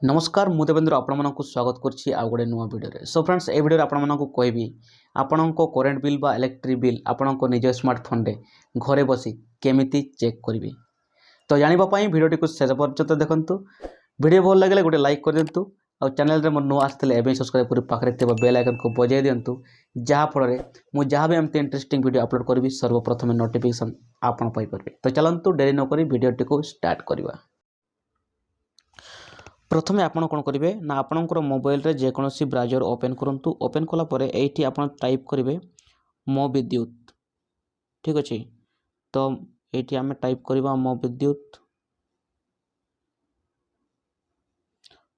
नमस्कार मु देवेंद्र आपको स्वागत करछि आ गोटे नुआ वीडियो। सो फ्रेंड्स ए वीडियो आपको कहबी आपणको करेंट बिल बा इलेक्ट्रिक बिल आपणको निज स्मार्टफोन रे घरे बसी केमिति चेक करिवे। तो जानिबा पई वीडियो को शेष पर्यंत देखंतु। वीडियो भल लगे गोटे लाइक कर दिंतु और चैनल रे नुआ आसते एवं सब्सक्राइब कर पाखरे थिबा बेल आइकन को बजाय दिंतु जहाँ फल मु जहाँ भी एमती इंटरेस्टिंग वीडियो अपलोड करी सर्वप्रथम नोटिफिकेशन आपन पाई परबे। तो चलंतु देरी न करी वीडियो को स्टार्ट करवा। प्रथमे आपण कौन करेंगे ना आपणकर मोबाइल रे जेकोसी ब्राउजर ओपन करंतु। ओपन कला परे एठी आपण टाइप करेंगे मो विद्युत। ठीक अच्छे, तो ये आम टाइप करवा मो विद्युत।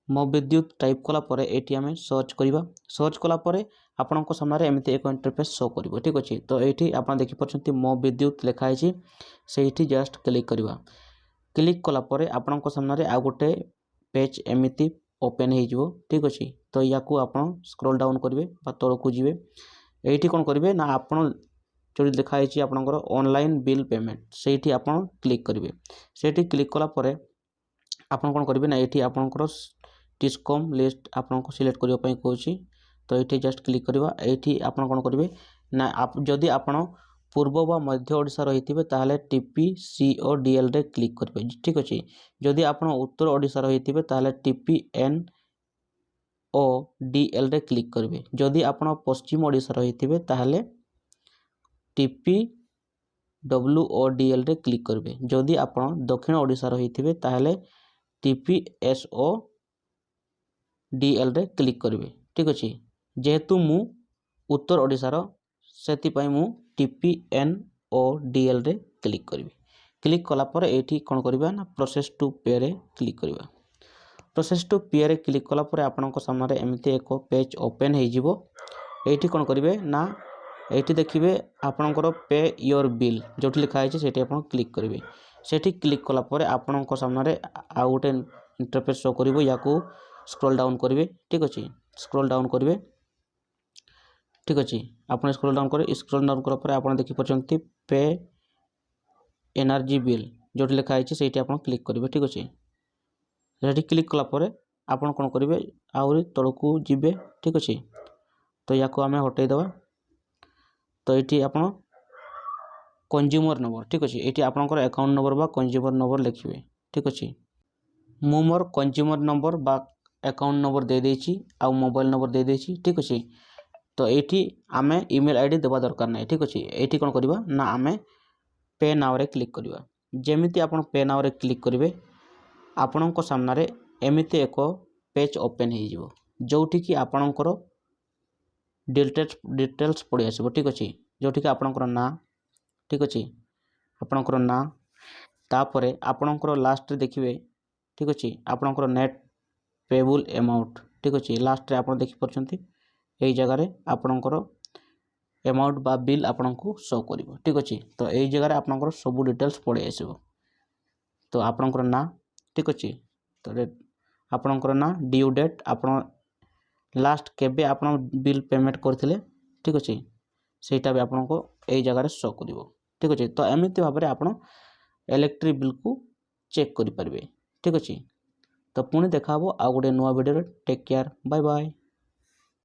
मो विद्युत टाइप कला परे एठी आम सर्च करवा। सर्च कला परे आपण सामने एमती एक इंटरफेस शो कर। ठीक अच्छे, तो ये आप देखिपुंट मो विद्युत लिखाई से जस्ट क्लिक करवा। क्लिक कला परे आपण सामने आ गोटे पेज एमती ओपन हो। ठीक अच्छे, तो या आप स्क्रॉल डाउन करेंगे तौर को जी ये कौन करेंगे ना आपड़ जो लिखाई आपंकर ऑनलाइन बिल पेमेंट से आप क्लिक करेंगे। से क्लिक कला परे आपन कौन करेंगे ना ये आपंकर डिस्कम लिस्ट आपको सिलेक्ट करने कहूँ। तो ये जस्ट क्लिक करवा। ये आप कौन करेंगे ना जदि आपण पूर्व व मध्य ओडिशा रही ताहले टीपी सीओ डीएल रे क्लिक करेंगे। ठीक अच्छे, जदि आप उत्तर ओडिशा रही ताहले टीपी एन ओ डीएल रे क्लिक करेंगे। जदि आप पश्चिम ओडिशा रही ताहले टीपी डब्ल्यू ओ डीएल रे क्लिक करेंगे। जदि आप दक्षिण ओडिशा रही ताहले टीपी एस ओ डीएल रे क्लिक करेंगे। ठीक अच्छे, जेहेतु मु उत्तर ओडिशा से मु टीपी एन ओ डीएल रे क्लिक करी। क्लिक कला पर ये कौन करवा ना प्रोसेस टू पे रे क्लिक करवा। प्रोसेस टू पे रे क्लिक कला पर आपण सामने एमती एक पेज ओपन हो। कौन करेंगे ना ये देखिए आपणकर पे योर बिल जो लिखाई से आप क्लिक करेंगे। से क्लिक कला पर आपण सामने आउ गोटे इंटरफेस शो कर या स्क्रॉल डाउन करेंगे। ठीक अच्छे, स्क्रॉल डाउन करेंगे। ठीक अच्छे, आप स्क्रॉल डाउन करें। स्क्रॉल डाउन कला आप देखिए पे एनर्जी बिल जो लिखाई से आप क्लिक करेंगे। ठीक अच्छे, ये क्लिक कला आप कौन करेंगे आहरी तल को जी। ठीक अच्छे, तो या आम हटेदेवा। तो ये आप कंज्यूमर नंबर। ठीक अच्छे, ये आपंकर अकाउंट नंबर बा कंज्यूमर नंबर लिखे। ठीक अच्छे, मु मोर कंज्यूमर नंबर बा अकाउंट नंबर दे देछि आ मोबाइल नंबर दे देछि। ठीक अच्छे, तो ये आम ईमेल आईडी देवा दरकार नहीं। ठीक अच्छे, ये कौन करवा ना आम पे नाउ रे क्लिक करवा। जेमिति आप पे नाउ रे क्लिक करेंगे आपण सामने एमती एक पेज ओपन हो जोटि कि आपणकर डिटेल्स पड़ी आसो। ठीक अच्छे, जोटि कि आपणकर ना। ठीक अच्छे, आपणकर ना तापर आपणकर लास्ट देखिए। ठीक अच्छे, आपणकर नेट पेबल अमाउंट। ठीक अच्छे, लास्ट रे आप देखिपुंट यही जगह आपणकर अमाउंट बा बिल आपन को शो करिवो। ठीक अच्छे, तो यही जगह आपणकर सब डिटेल्स पड़े आसो। तो आपणकर ना। ठीक अच्छे, तो आपणकर ना ड्यू डेट आपण लास्ट केबे आपण बिल पेमेंट करथिले। ठीक अच्छे, सेटा भी आपन को यही जगह शो करिवो। ठीक अच्छे, तो एमती भाव में आपण इलेक्ट्रिक बिल को चेक करि परबे। ठीक अच्छे, तो पुणी देखा आ गोटे नुआ video. Take care, bye bye.